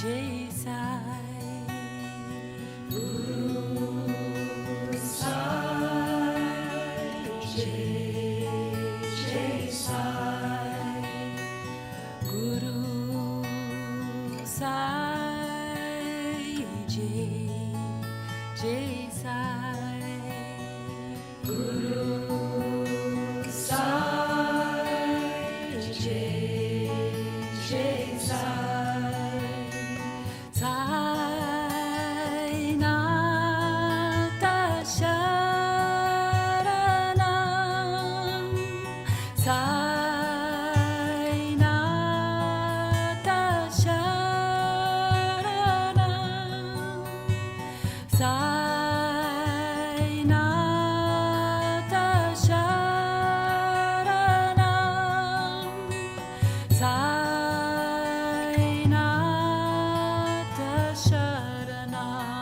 Jai Sai. Guru Sai, Jai Sai. Guru Sai, Jai Sai. Guru Sai, Jai Sai. Sai Nata Sharanam. Sai Nata Sharanam. Sai Nata Sharanam. Sai Nata Sharanam.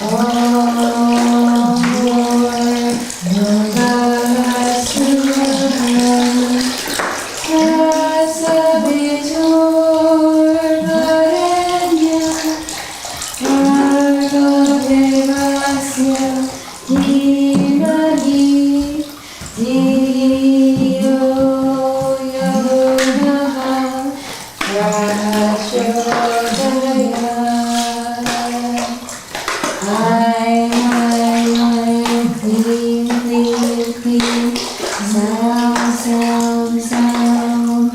Oh clean, clean, clean. Sound, sound, sound.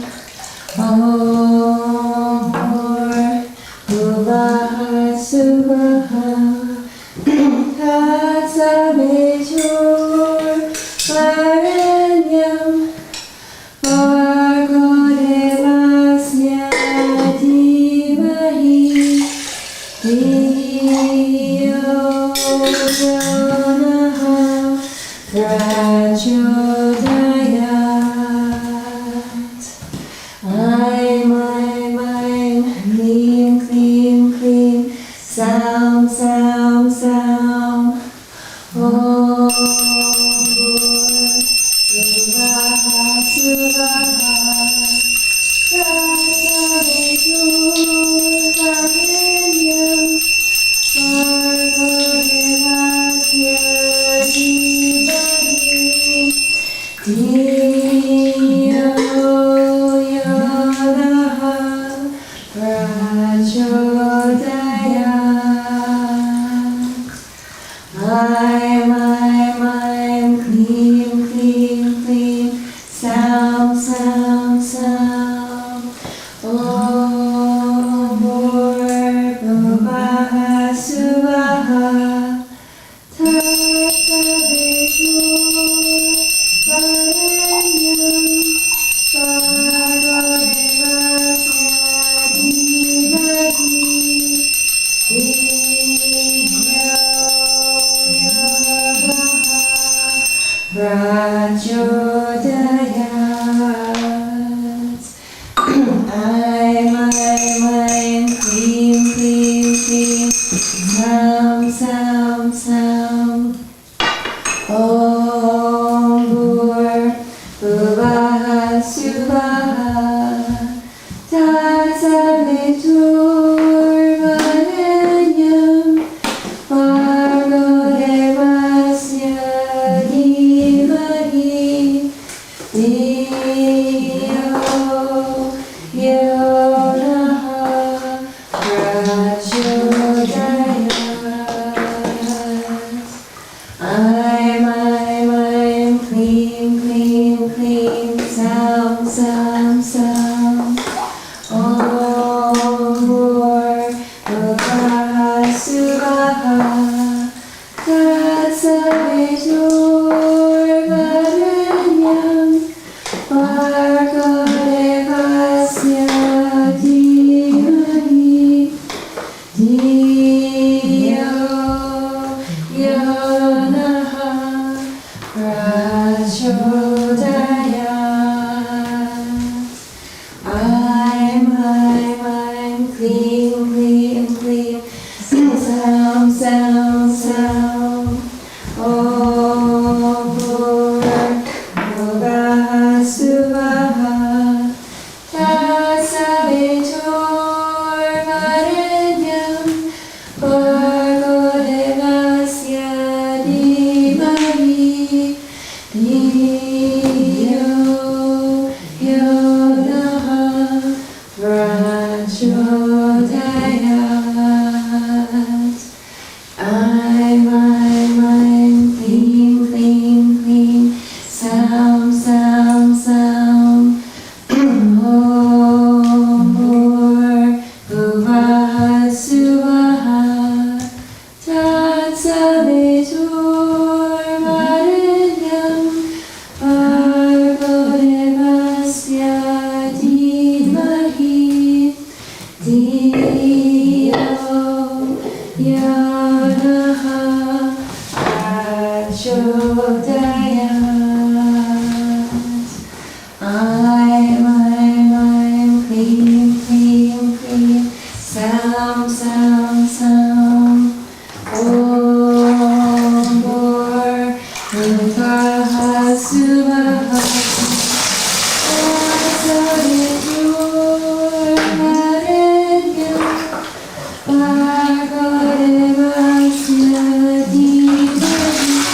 Om Bhuvaha Suvaha Tatsavechur Varenyam Bhargo Devasya Dhimahi Dhiyo Yonaha Prachodayat. I'm clean, clean, clean. Sound, sound, sound. Om Bhuvaha Suvaha Tatsavechur Varenyam Bhargo Devasya Dhimahi Dhiyo Yonaha Prachodayat. I'm clean, clean, clean. Sound, sound, sound. Om Bhuvaha Suvaha Tatsavechur Varenyam Bhargo Devasya Dhimahi Dhiyo Yonaha Prachodayat. I'm clean, clean, clean. Sound, sound, sound. Om Bhuvaha Suvaha Tatsavechur Varenyam Bhargo Devasya Dhimahi Dhiyo Yonaha Prachodayat. I'm clean, clean, clean. Sound, sound, sound. Om Bhuvaha Suvaha Tatsavechur Varenyam Bhargo Devasya Dhimahi Dhiyo Yonaha Prachodayat. I'm clean, clean, clean. Sound, sound, sound. Om Bhuvaha Suvaha Tatsavechur Varenyam Bhargo Devasya Dhimahi Dhiyo Yonaha Prachodayat. I'm clean, clean, clean. Sound, sound, sound. Om Bhuvaha Suvaha Tatsavechur Varenyam Bhargo Devasya Dhimahi Dhiyo Yonaha Prachodayat. I'm clean, clean, clean. Sound, sound, sound. Om Bhuvaha Suvaha Tatsavechur Varenyam Bhargo Devasya Dhimahi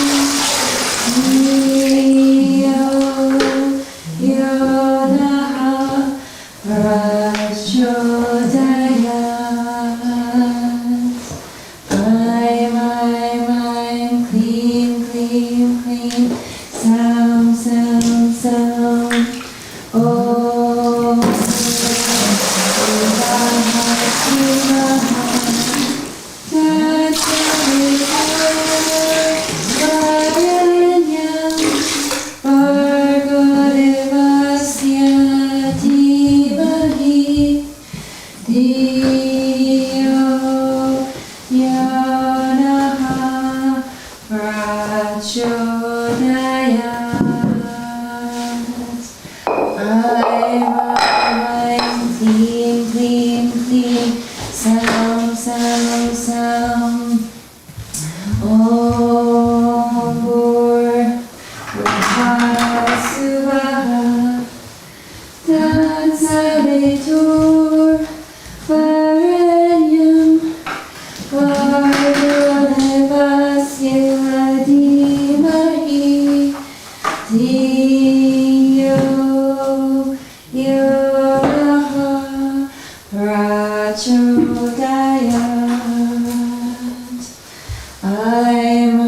I'm,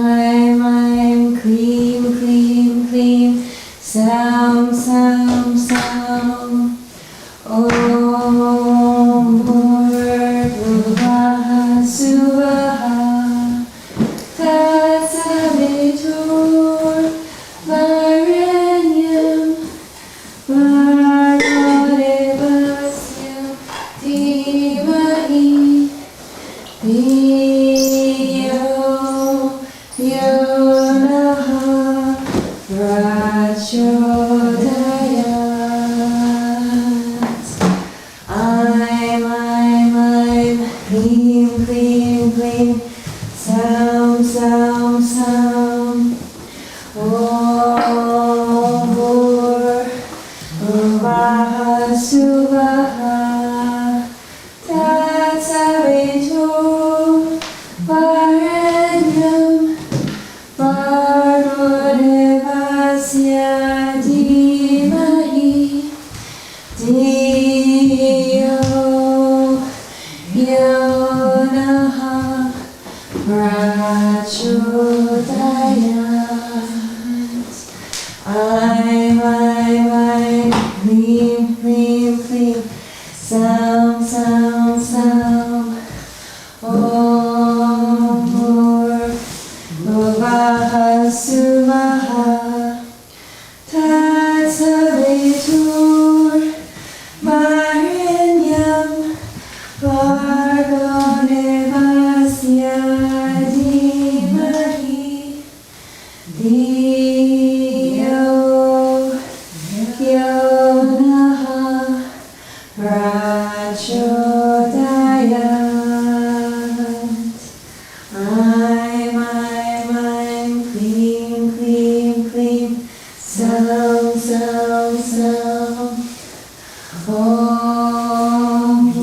clean, clean, clean. Sound, sound, sound. Om Bhurvah Suvah Tatsavitur Varenyam Bhargadevasya Dhimahi Dhiyo Yonaha Prachodayat. I'm, clean, clean, clean. Sound, sound, sound. Om Bhurvah Suvah Tatsavitur Varenyam Bhargadevasya Dhimahi Dhiyo Yonaha Prachodayat. I'm, clean, clean, clean. Sound, sound, sound. Om Bhurvah Suvah Tatsavitur Varenyam Bhargadevasya Dhimahi Dhiyo Yonaha Prachodayat. I'm clean, clean, clean. Sound, sound, sound. Om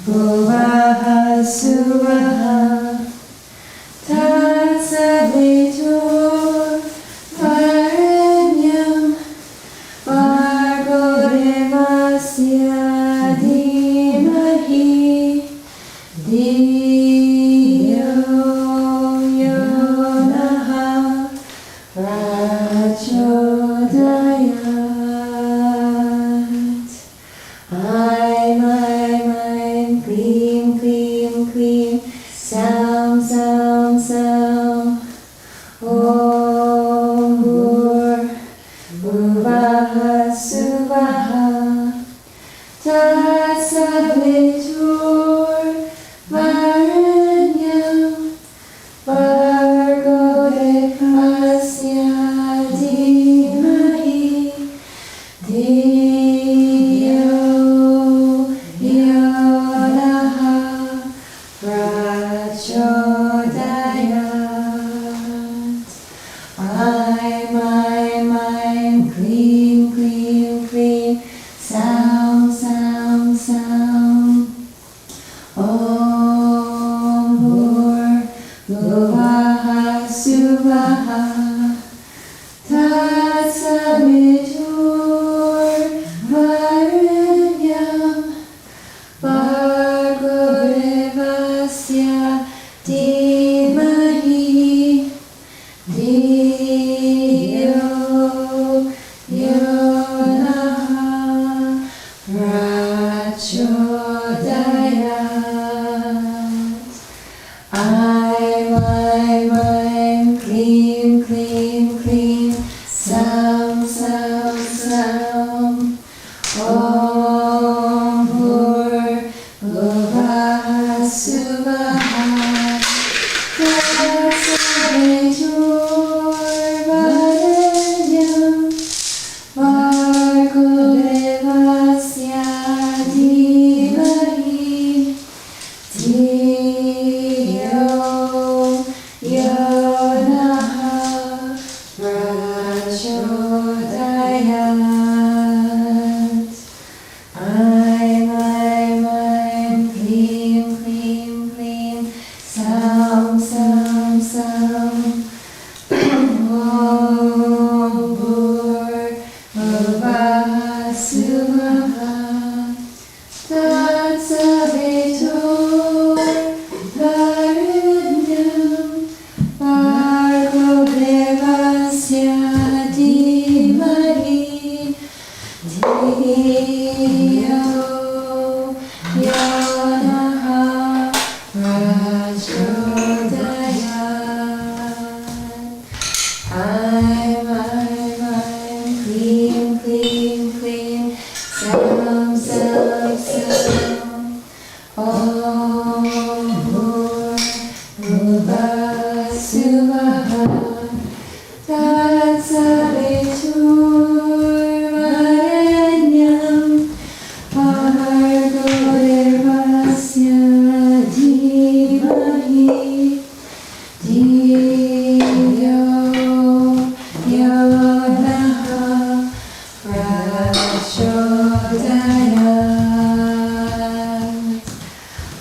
Bhurvah Suvah Tatsavitur Varenyam Bhargadevasya Dhimahi Dhiyo Yonaha Prachodayat. I'm clean, clean, clean. Sound, sound, sound. Om Bhurvah Suvah Tatsavitur Varenyam Bhargadevasya Dhimahi Dhiyo Yonaha Prachodayat. I'm clean, clean, clean. Sound, sound, sound. Om Bhurvah Suvah Tatsavitur Varenyam Bhargadevasya Dhimahi Dhiyo Yonaha Prachodayat. I'm clean, clean, clean. Sound, sound, sound. Om Bhurvah Suvah Tatsavitur Varenyam Bhargadevasya Dhimahi Dhiyo Yonaha Prachodayat. I'm clean, clean, clean. Sound, sound, sound. Suvaha Tatsaviturvarenyam Bhargo Devasya Dhimahi Dhiyo Yonaha Prachodayat.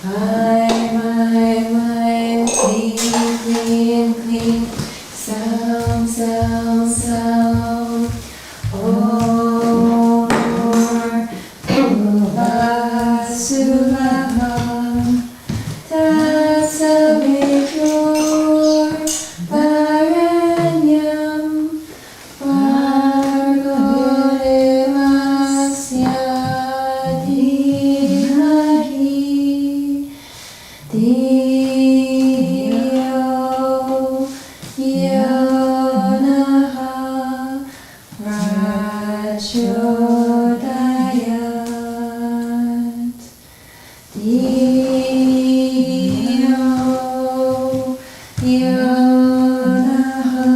My, clean, clean, sound, sound, sound. Om Vasudevaham Tatsavitur Varenyam Bhargo Devasya Dhimahi Dhiyo Yonaha Prachodayat. Dhiyo Yonaha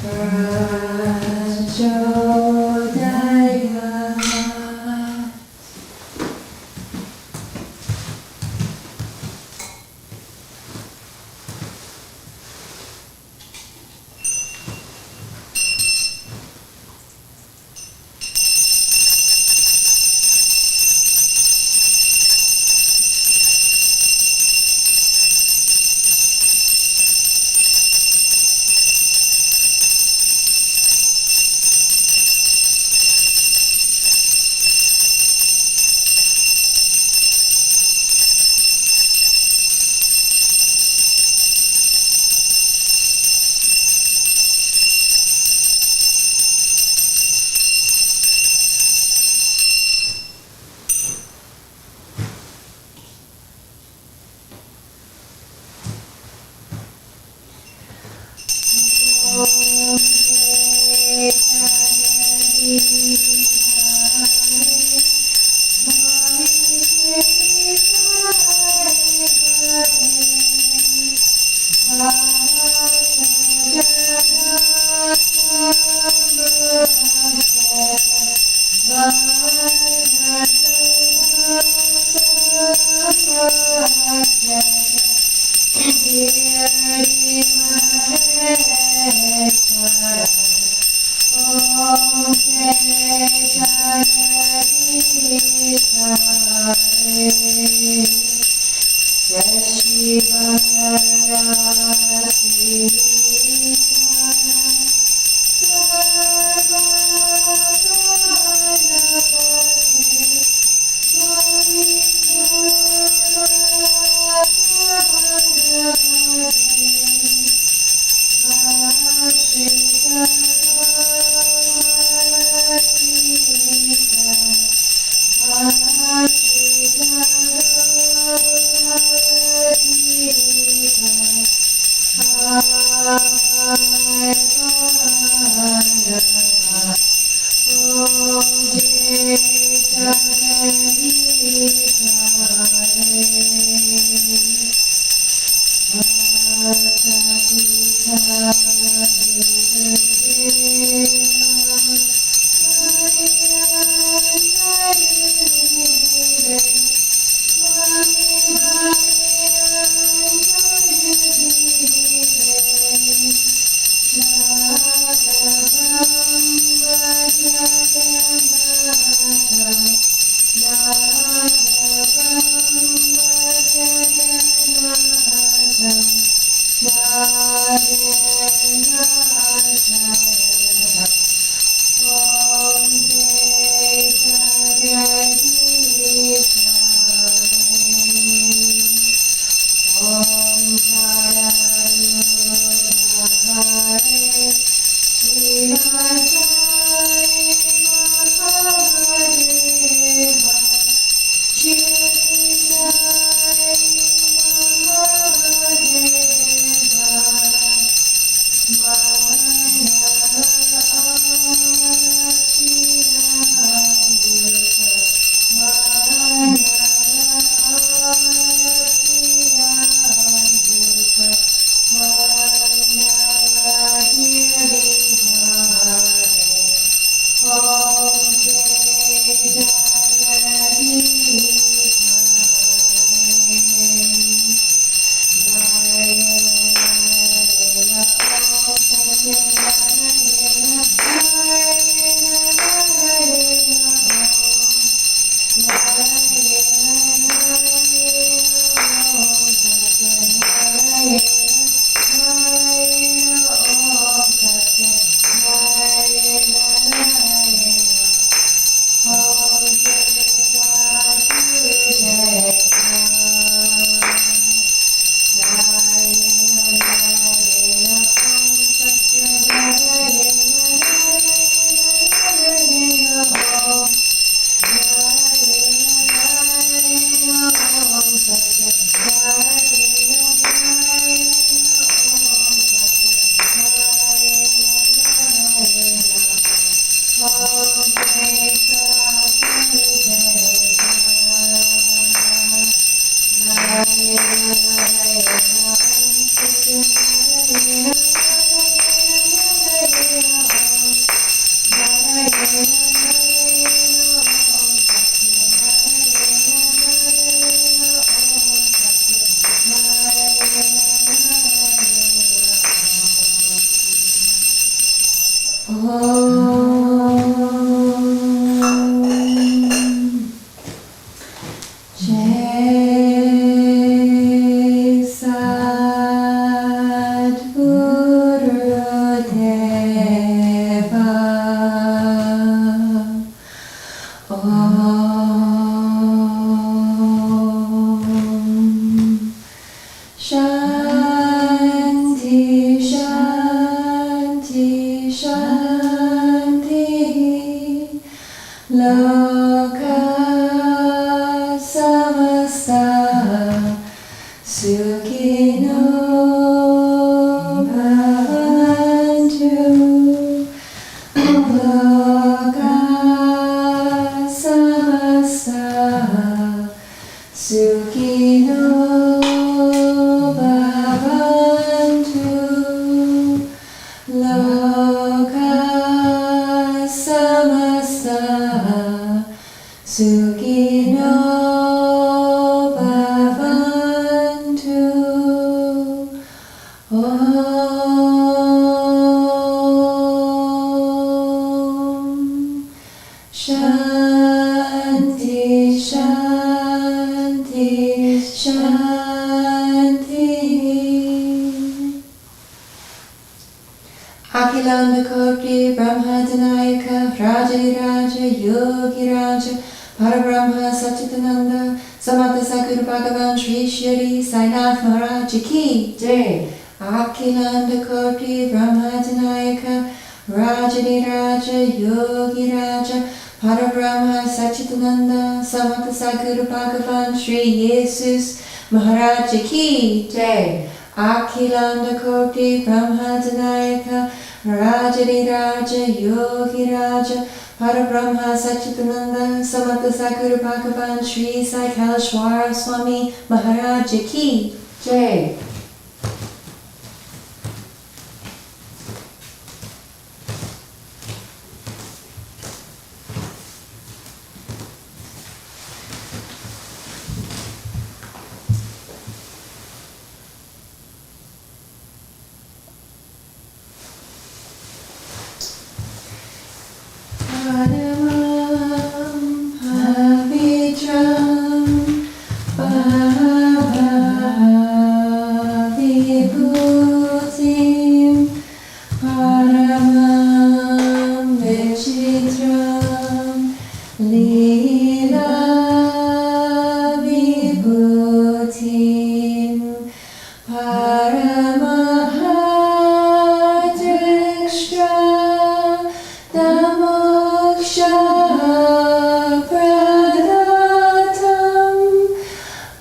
Prachodayat. Om Shanti, Shanti, Shanti. Akilanda Koti Brahmadanayaka Rajariraja Yogiraja Parabrahma Satchitananda Samata Sakura Bhagavan Sri Shirdi Sai Maharaj Ki Jai. Akilanda Koti Brahmadanayaka Rajariraja Yogiraja Parabrahma Satchitananda Samata Sakura Bhagavan Sri Jesus Maharaj Ki Jai. Akilanda Koti Brahmadanayaka Rajariraja Yogiraja Parabrahma Satchitananda Samata Sakura Bhagavan Sri Sai Swami Maharaj Ki Jai. Paramam Pavitram Vibhutim Paramam Vichitram Leela Vibhutim Paramahadraksha Damoksha Pradatam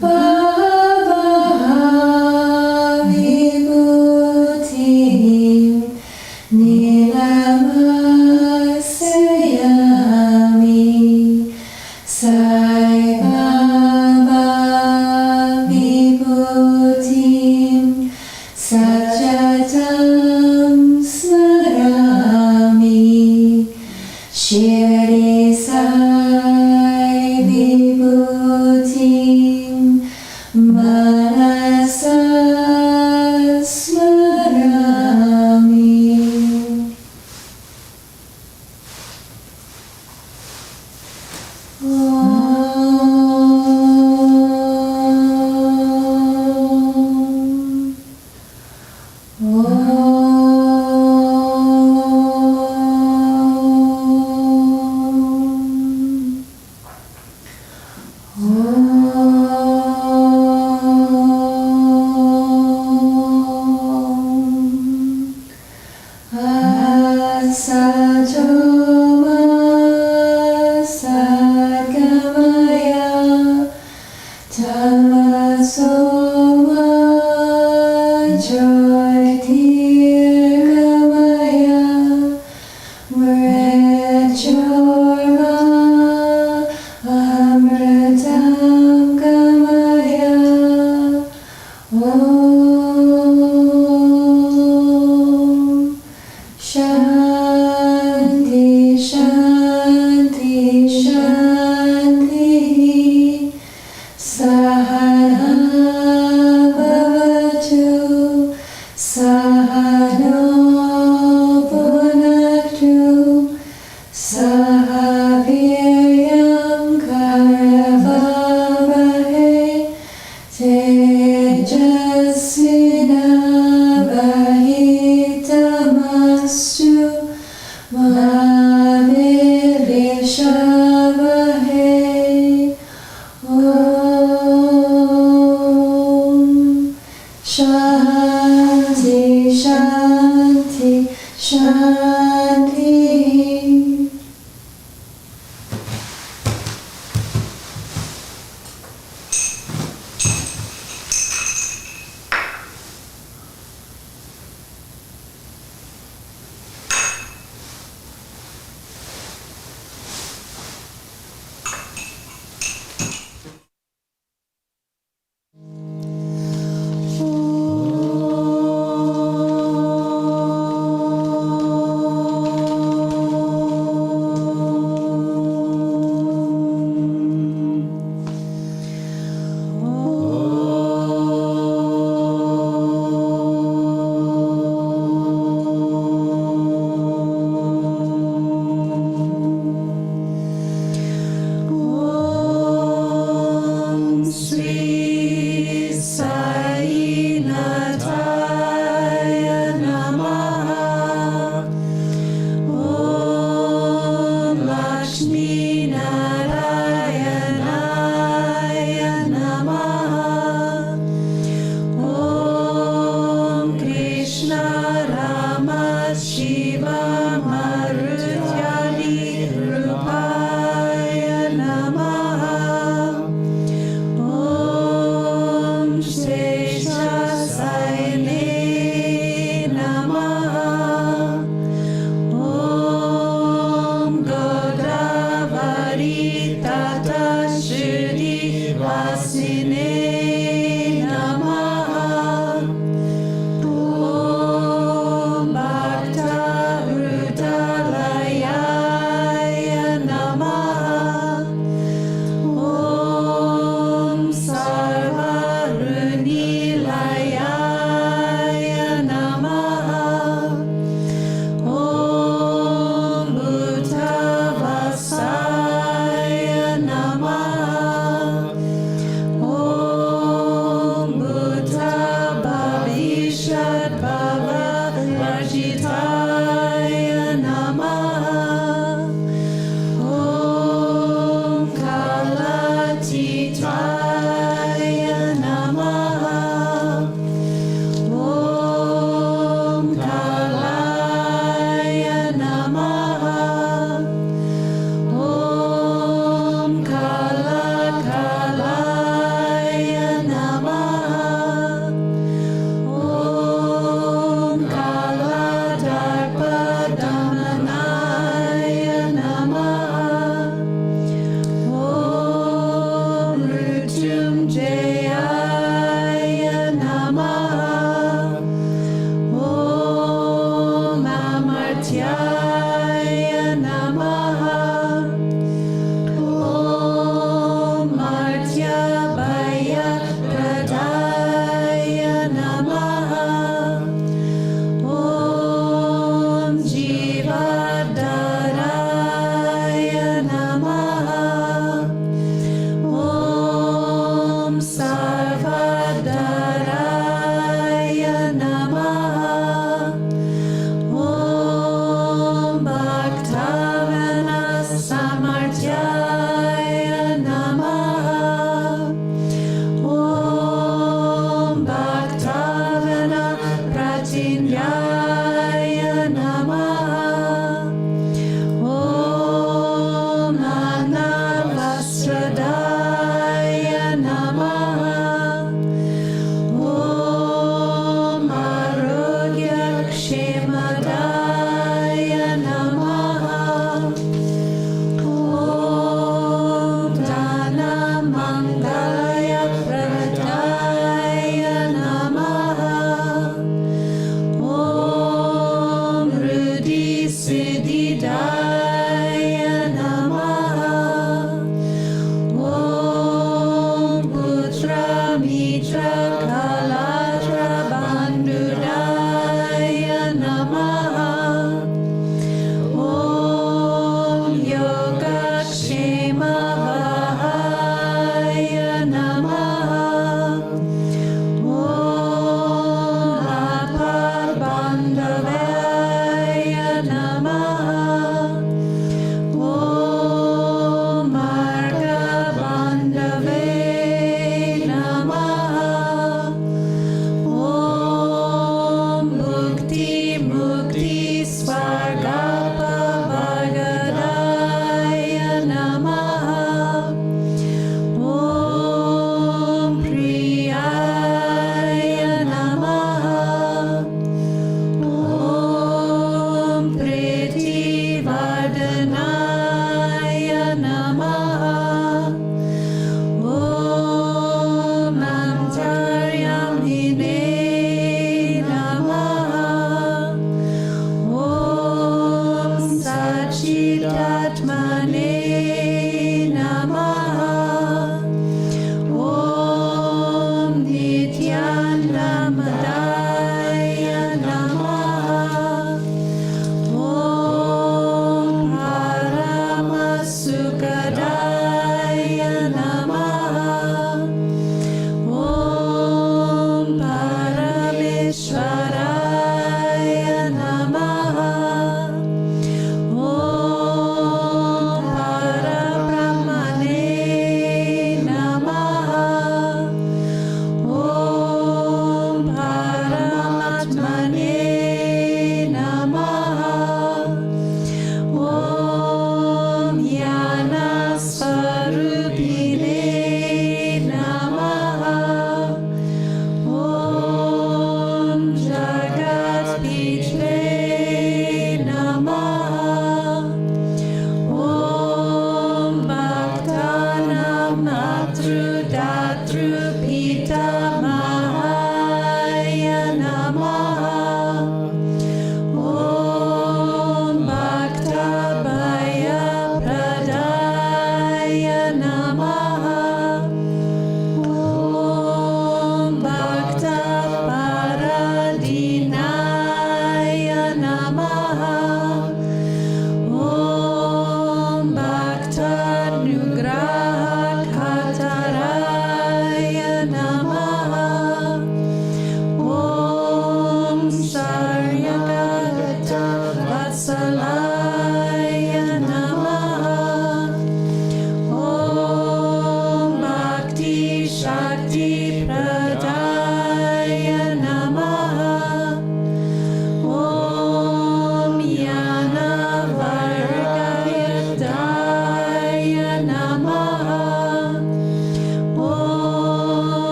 Bhava Vibhutim Nilamasayami Sai Baba Vibhutim Satchatam Smarami Shirdi Sai Vibhutim Manasa Smarami. Asatoma Sadgamaya Tamasoma Jyotirgamaya Mrityurma Amritam Gamaya. Om Shanti, Shanti, Shanti. Sahana Bhavatu, Sahano Bhunaktu, Sahaviryam Karavavahe, Tejasvinavahitamastu, Mahavirishavavahe. Om Shanti, Shanti, Shanti. Om.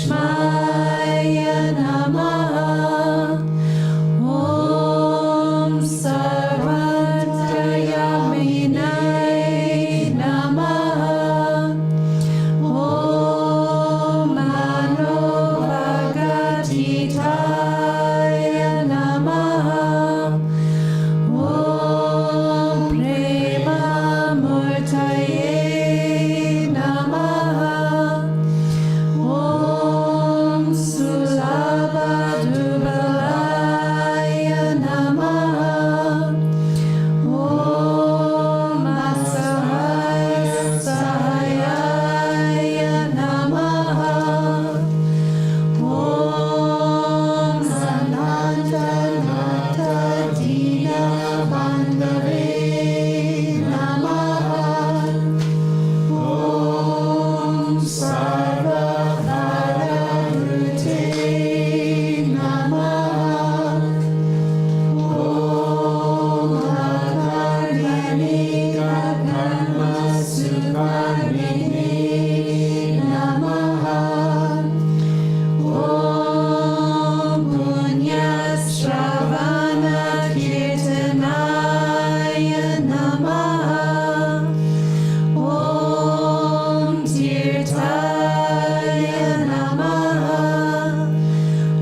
Lakshmaya Namaha. Om Sarvatrayaminai Namaha. Om Manovagatitaya Namaha. Om Premamurtaye Namaha. Om Sulabhadubalaya Namaha. Om Asahaya Sahayaya Namaha. Om Sanatana Dina Bandave Namaha. Om Sarvabharadrute Namaha. Om Akaryanika Karma Sukarmini Namaha. Om Punyasravana Kirtanaya Namaha. Om Tirthaya Namaha.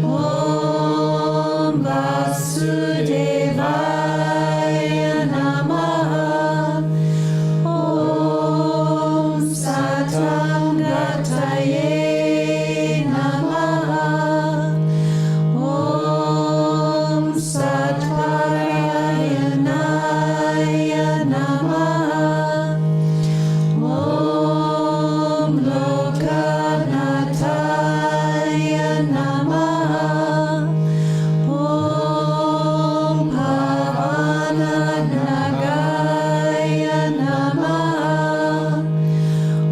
Om Vasudevaya Namaha. Om Satangataye Namaha. Om Satparayanaya Namaha. Om Lokanataya Namaha. Om Pavananagaya Namaha.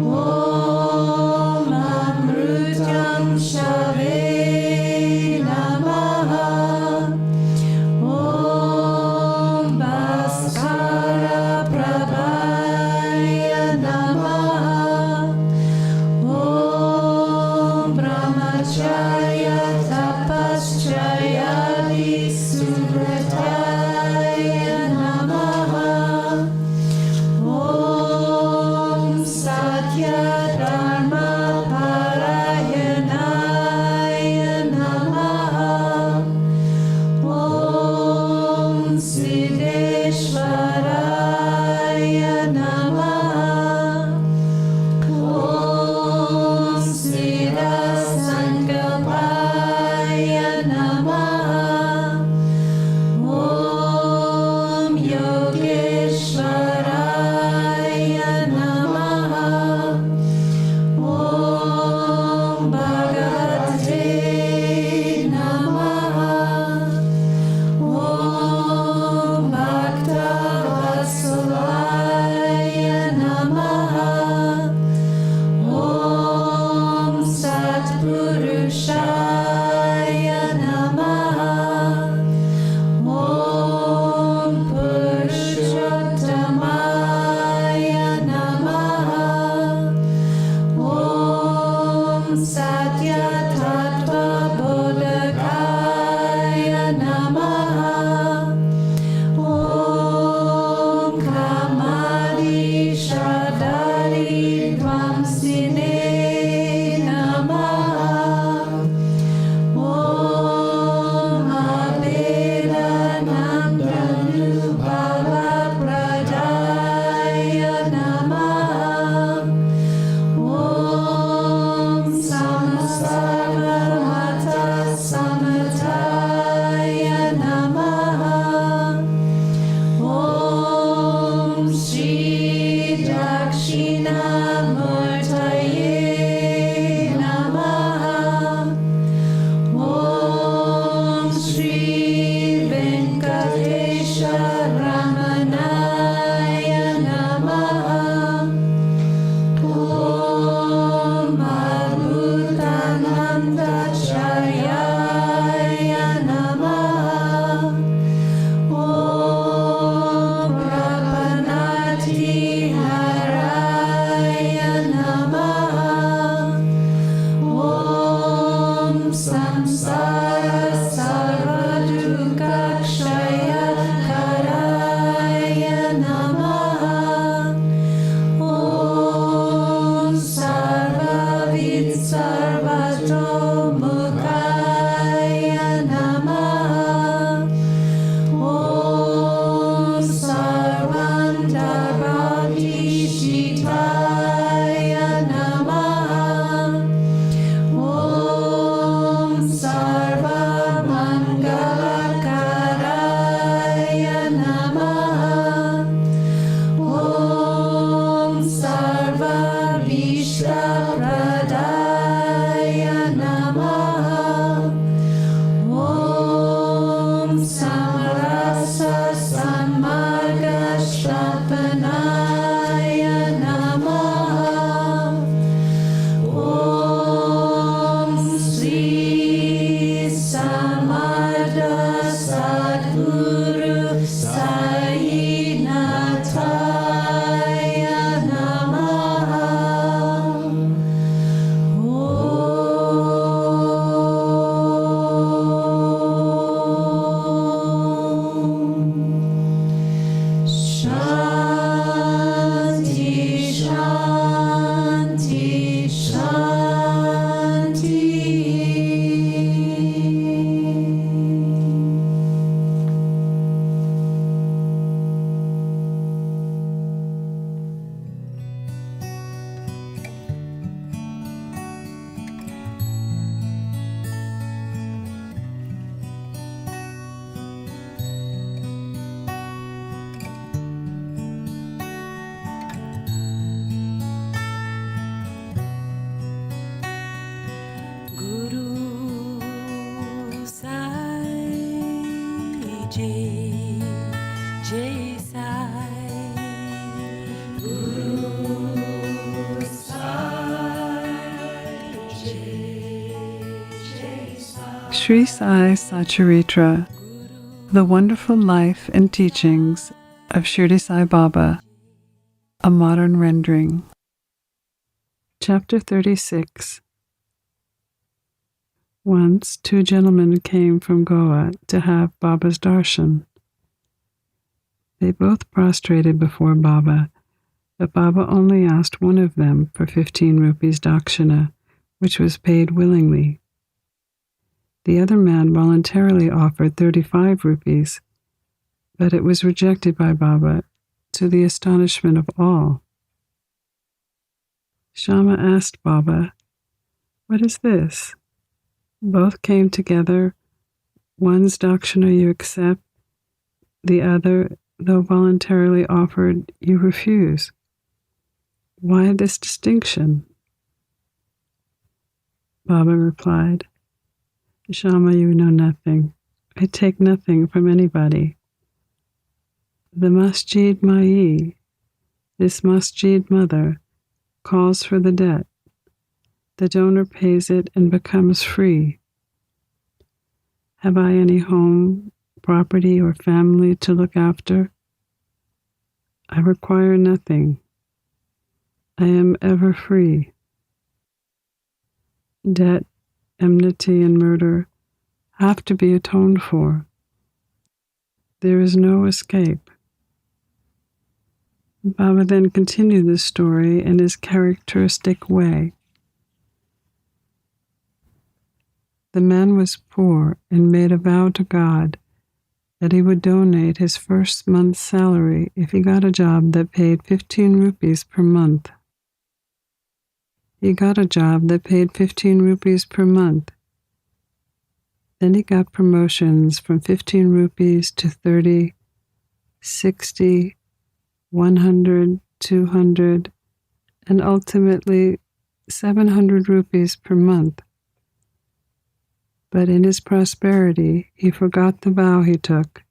Om Amrutam Shave Namaha. Om Bhaskara Prabhaya Namaha. Om Brahmacharya Tapaschayali Subrataya Namaha. Om Satya Dharma Parayanaya Namaha. Om Siddheshwaraya Namaha. Om Siddhasankalpaya Namaha. Om Yogeshwaraya Namaha. Om Bhagavate Namaha. Om Bhaktavasalaya Namaha. Om Satpurushaya Namaha. Om Purushottamaya Namaha. Om Satya Tattva Bodhakaya Namaha. Om Kamadi Shradari Dvamsine Namaha. Om Abhedanandabhava Pradaya Namaha. Om Samsarvamata Samataya Namaha. Om Shri Dakshinamurtaye Namaha. Om Shri Venkatesha Ramanaya Namaha. Om Abhutananda Charyaya Namaha. Om Prapanati Haraya Namaha. Om Jai Jai Sai. Guru Sai Jai Sai. Sri Sai Satcharitra, The Wonderful Life and Teachings of Shirdi Sai Baba, a modern rendering. Chapter 36. Once 2 gentlemen came from Goa to have Baba's darshan. They both prostrated before Baba, but Baba only asked one of them for 15 rupees dakshina, which was paid willingly. The other man voluntarily offered 35 rupees, but it was rejected by Baba, to the astonishment of all. Shama asked Baba, "What is this? Both came together, one's dakshina you accept, the other, though voluntarily offered, you refuse. Why this distinction?" Baba replied, "Shama, you know nothing. I take nothing from anybody. The Masjid Mai, this Masjid mother, calls for the debt. The donor pays it and becomes free. Have I any home, property, or family to look after? I require nothing. I am ever free. Debt, enmity, and murder have to be atoned for. There is no escape." Baba then continued the story in his characteristic way. The man was poor and made a vow to God that he would donate his first month's salary if he got a job that paid 15 rupees per month. He got a job that paid 15 rupees per month. Then he got promotions from 15 rupees to 30, 60, 100, 200, and ultimately 700 rupees per month. But in his prosperity, he forgot the vow he took.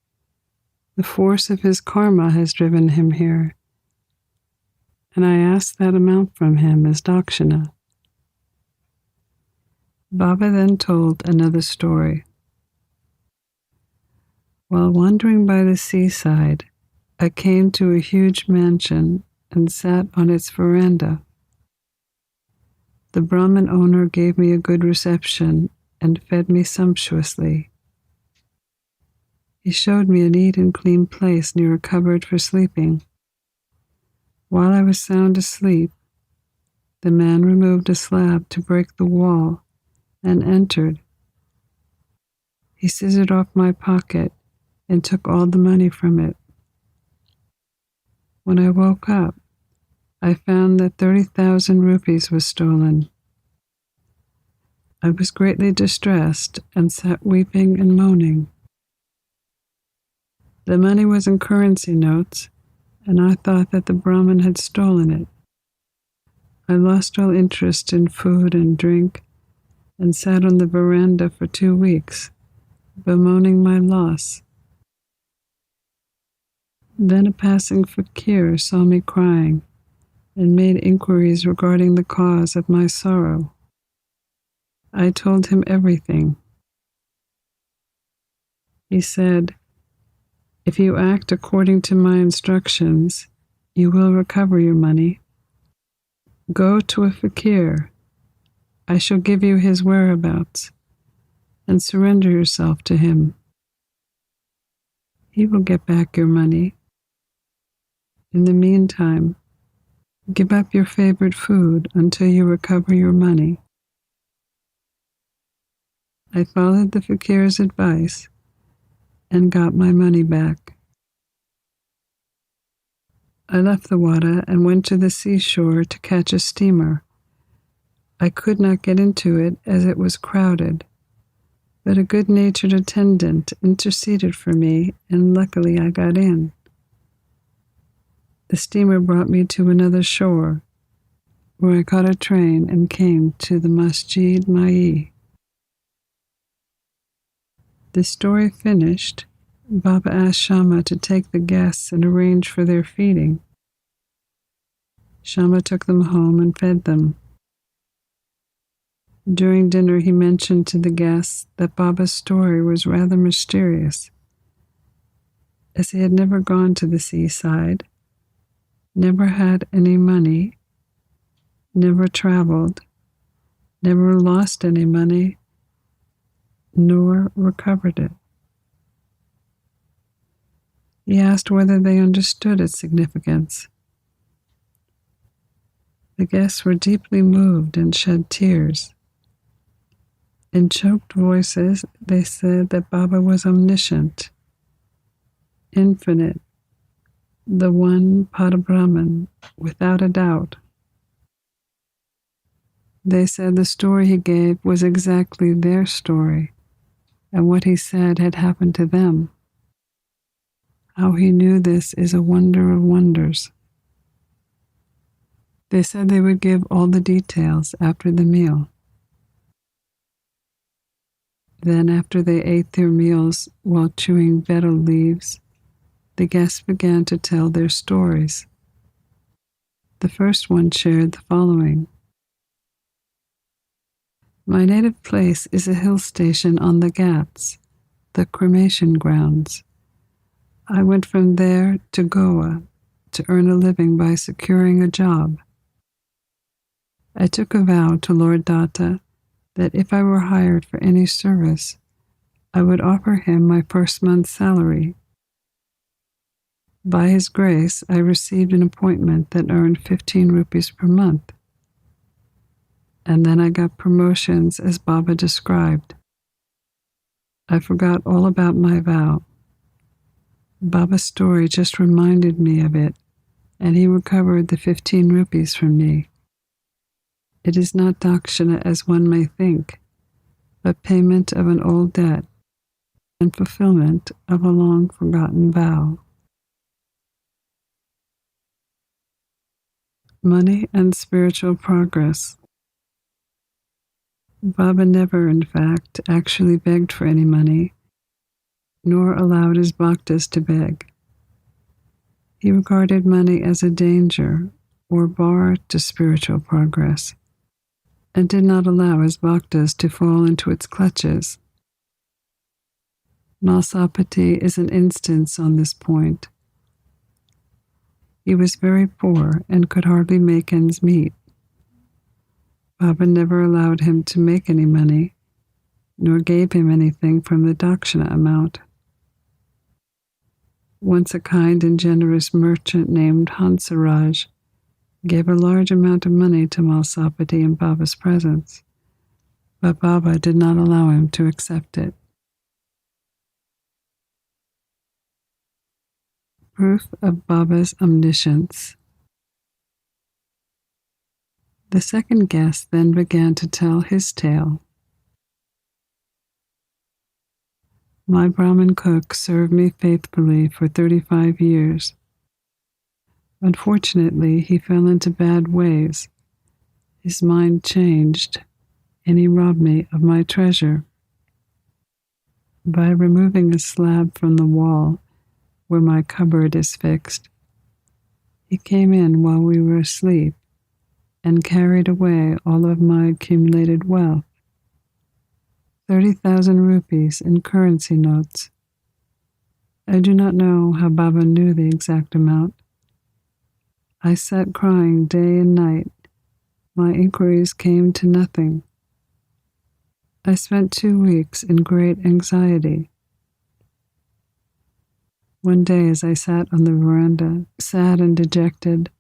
The force of his karma has driven him here, and I asked that amount from him as dakshina. Baba then told another story. While wandering by the seaside, I came to a huge mansion and sat on its veranda. The Brahmin owner gave me a good reception and fed me sumptuously. He showed me a neat and clean place near a cupboard for sleeping. While I was sound asleep, the man removed a slab to break the wall and entered. He scissored off my pocket and took all the money from it. When I woke up, I found that 30,000 rupees was stolen. I was greatly distressed and sat weeping and moaning. The money was in currency notes, and I thought that the Brahmin had stolen it. I lost all interest in food and drink and sat on the veranda for 2 weeks, bemoaning my loss. Then a passing fakir saw me crying and made inquiries regarding the cause of my sorrow. I told him everything. He said, "If you act according to my instructions, you will recover your money. Go to a fakir. I shall give you his whereabouts, and surrender yourself to him. He will get back your money. In the meantime, give up your favorite food until you recover your money." I followed the fakir's advice and got my money back. I left the Wada and went to the seashore to catch a steamer. I could not get into it as it was crowded, but a good-natured attendant interceded for me, and luckily I got in. The steamer brought me to another shore, where I caught a train and came to the Masjid Mai. The story finished, Baba asked Shama to take the guests and arrange for their feeding. Shama took them home and fed them. During dinner, he mentioned to the guests that Baba's story was rather mysterious, as he had never gone to the seaside, never had any money, never traveled, never lost any money, nor recovered it. He asked whether they understood its significance. The guests were deeply moved and shed tears. In choked voices, they said that Baba was omniscient, infinite, the one Parabrahman, without a doubt. They said the story he gave was exactly their story, and what he said had happened to them. How he knew this is a wonder of wonders. They said they would give all the details after the meal. Then, after they ate their meals while chewing betel leaves, the guests began to tell their stories. The first one shared the following. My native place is a hill station on the Ghats, the cremation grounds. I went from there to Goa to earn a living by securing a job. I took a vow to Lord Datta that if I were hired for any service, I would offer him my first month's salary. By his grace, I received an appointment that earned 15 rupees per month. And then I got promotions as Baba described. I forgot all about my vow. Baba's story just reminded me of it, and he recovered the 15 rupees from me. It is not dakshina as one may think, but payment of an old debt and fulfillment of a long-forgotten vow. Money and spiritual progress. Baba never, in fact, actually begged for any money, nor allowed his bhaktas to beg. He regarded money as a danger or bar to spiritual progress, and did not allow his bhaktas to fall into its clutches. Malsapati is an instance on this point. He was very poor and could hardly make ends meet. Baba never allowed him to make any money, nor gave him anything from the dakshina amount. Once a kind and generous merchant named Hansaraj gave a large amount of money to Malsapati in Baba's presence, but Baba did not allow him to accept it. Proof of Baba's omniscience. The second guest then began to tell his tale. My Brahmin cook served me faithfully for 35 years. Unfortunately, he fell into bad ways. His mind changed, and he robbed me of my treasure. By removing a slab from the wall where my cupboard is fixed, he came in while we were asleep and carried away all of my accumulated wealth, 30,000 rupees in currency notes. I do not know how Baba knew the exact amount. I sat crying day and night. My inquiries came to nothing. I spent 2 weeks in great anxiety. One day, as I sat on the veranda, sad and dejected,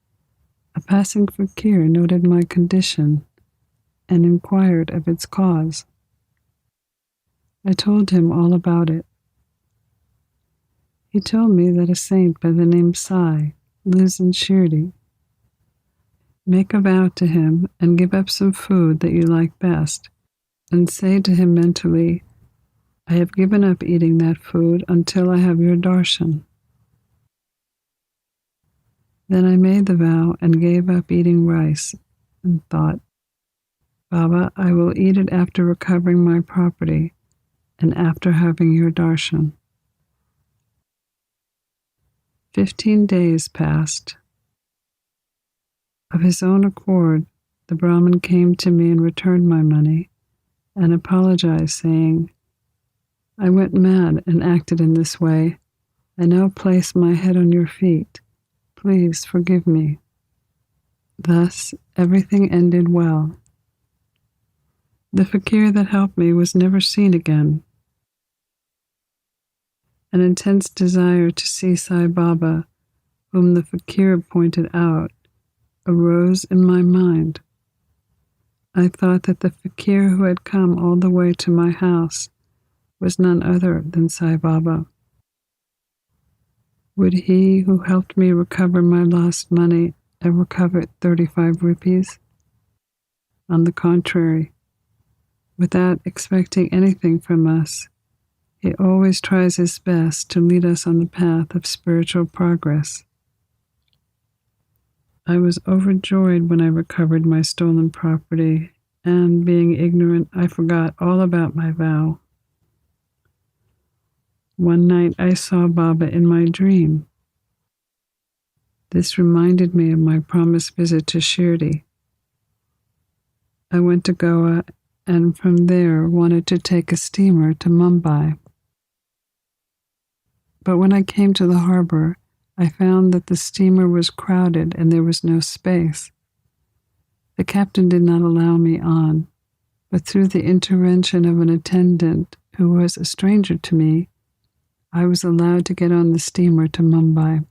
a passing fakir noted my condition and inquired of its cause. I told him all about it. He told me that a saint by the name Sai lives in Shirdi. Make a vow to him and give up some food that you like best, and say to him mentally, I have given up eating that food until I have your darshan. Then I made the vow and gave up eating rice and thought, Baba, I will eat it after recovering my property and after having your darshan. 15 days passed. Of his own accord, the Brahmin came to me and returned my money and apologized, saying, "I went mad and acted in this way. I now place my head on your feet. Please forgive me." Thus, everything ended well. The fakir that helped me was never seen again. An intense desire to see Sai Baba, whom the fakir pointed out, arose in my mind. I thought that the fakir who had come all the way to my house was none other than Sai Baba. Would he who helped me recover my lost money ever covet 35 rupees? On the contrary, without expecting anything from us, he always tries his best to lead us on the path of spiritual progress. I was overjoyed when I recovered my stolen property, and being ignorant, I forgot all about my vow. One night I saw Baba in my dream. This reminded me of my promised visit to Shirdi. I went to Goa and from there wanted to take a steamer to Mumbai. But when I came to the harbor, I found that the steamer was crowded and there was no space. The captain did not allow me on, but through the intervention of an attendant who was a stranger to me, I was allowed to get on the steamer to Mumbai.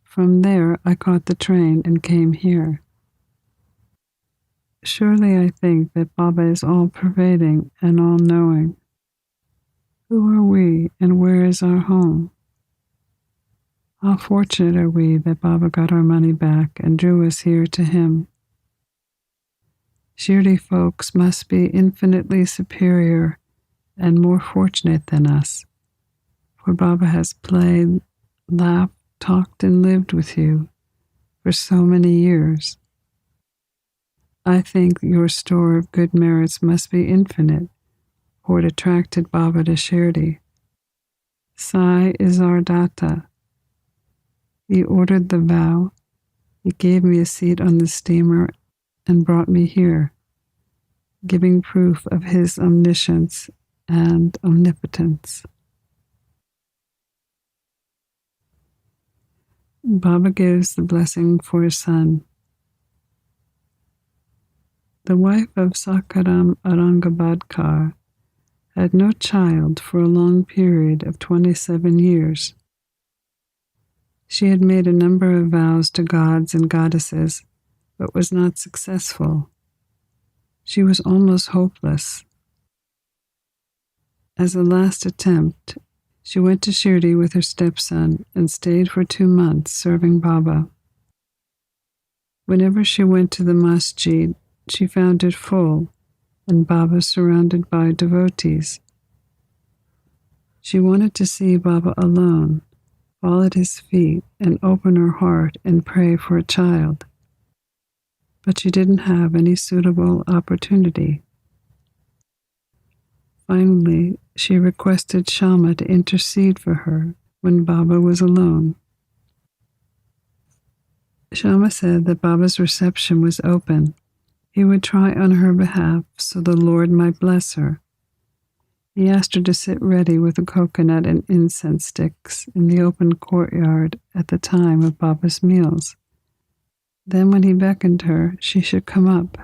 From there, I caught the train and came here. Surely I think that Baba is all-pervading and all-knowing. Who are we and where is our home? How fortunate are we that Baba got our money back and drew us here to him. Shirdi folks must be infinitely superior and more fortunate than us, for Baba has played, laughed, talked, and lived with you for so many years. I think your store of good merits must be infinite, for it attracted Baba to Shirdi. Sai is our Datta. He ordered the vow, he gave me a seat on the steamer and brought me here, giving proof of his omniscience and omnipotence. Baba gives the blessing for his son. The wife of Sakaram Aurangabadkar had no child for a long period of 27 years. She had made a number of vows to gods and goddesses, but was not successful. She was almost hopeless. As a last attempt, she went to Shirdi with her stepson and stayed for 2 months serving Baba. Whenever she went to the masjid, she found it full and Baba surrounded by devotees. She wanted to see Baba alone, fall at his feet and open her heart and pray for a child. But she didn't have any suitable opportunity. Finally, she requested Shama to intercede for her when Baba was alone. Shama said that Baba's reception was open. He would try on her behalf so the Lord might bless her. He asked her to sit ready with a coconut and incense sticks in the open courtyard at the time of Baba's meals. Then when he beckoned her, she should come up.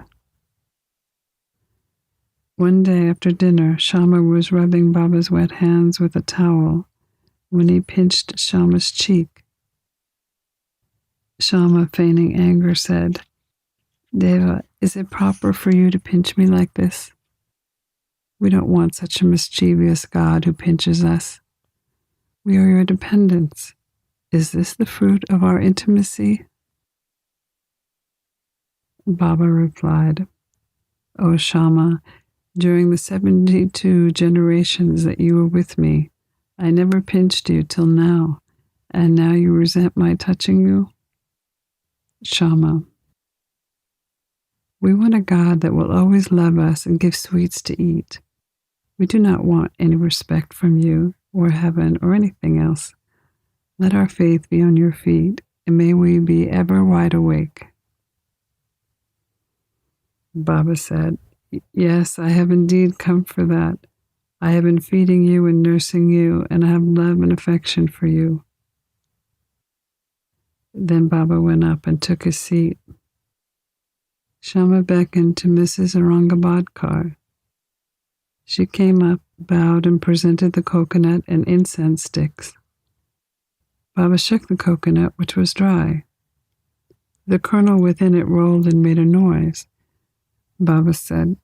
One day after dinner, Shama was rubbing Baba's wet hands with a towel when he pinched Shama's cheek. Shama, feigning anger, said, "Deva, is it proper for you to pinch me like this? We don't want such a mischievous God who pinches us. We are your dependents. Is this the fruit of our intimacy?" Baba replied, "O Shama, during the 72 generations that you were with me, I never pinched you till now, and now you resent my touching you?" Shama: "We want a God that will always love us and give sweets to eat. We do not want any respect from you, or heaven, or anything else. Let our faith be on your feet, and may we be ever wide awake. Baba said, Yes, I have indeed come for that. I have been feeding you and nursing you, and I have love and affection for you. Then Baba went up and took his seat. Shama beckoned to Mrs. Aurangabadkar. She came up, bowed, and presented the coconut and incense sticks. Baba shook the coconut, which was dry. The kernel within it rolled and made a noise. Baba said,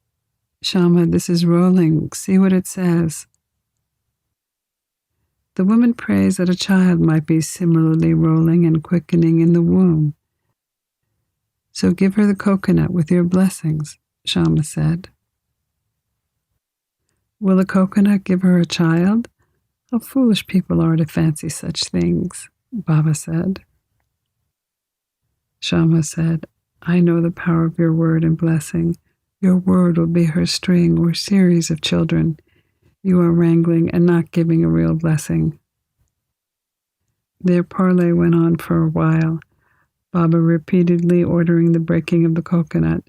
Shama, this is rolling. See what it says. The woman prays that a child might be similarly rolling and quickening in the womb. So give her the coconut with your blessings, Shama said. Will a coconut give her a child? How foolish people are to fancy such things, Baba said. Shama said, I know the power of your word and blessing. Your word will be her string or series of children. You are wrangling and not giving a real blessing. Their parley went on for a while, Baba repeatedly ordering the breaking of the coconut,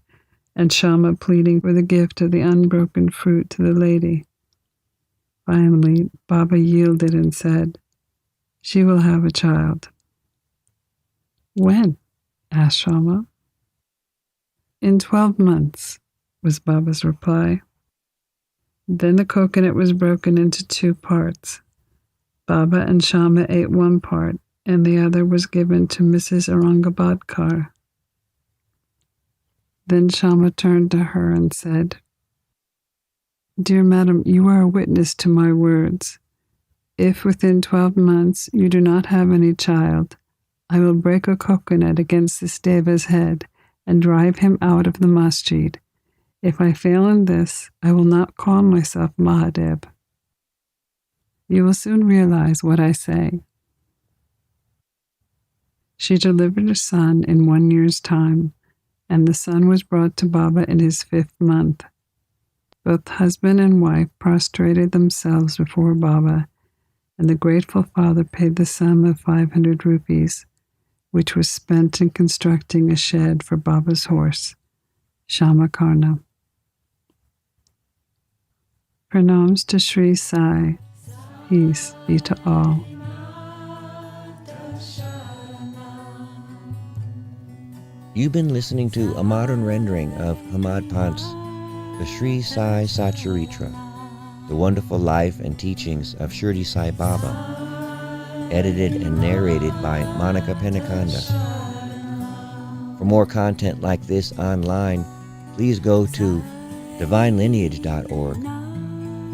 and Shama pleading for the gift of the unbroken fruit to the lady. Finally, Baba yielded and said, She will have a child. When? Asked Shama. In 12 months, was Baba's reply. Then the coconut was broken into 2 parts. Baba and Shama ate one part, and the other was given to Mrs. Aurangabadkar. Then Shama turned to her and said, Dear Madam, you are a witness to my words. If within 12 months you do not have any child, I will break a coconut against this Deva's head and drive him out of the masjid. If I fail in this, I will not call myself Mahadev. You will soon realize what I say. She delivered a son in 1 year's time, and the son was brought to Baba in his 5th month. Both husband and wife prostrated themselves before Baba, and the grateful father paid the sum of 500 rupees, which was spent in constructing a shed for Baba's horse, Shamakarna. Pranams to Sri Sai. Peace be to all. You've been listening to a modern rendering of Hamad Pant's The Sri Sai Satcharitra, The Wonderful Life and Teachings of Shirdi Sai Baba, edited and narrated by Monica Penacanda. For more content like this online, please go to divinelineage.org,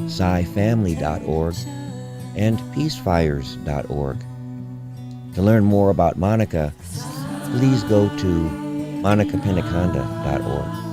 SaiFamily.org, and peacefires.org. To learn more about Monica, please go to monicapenacanda.org.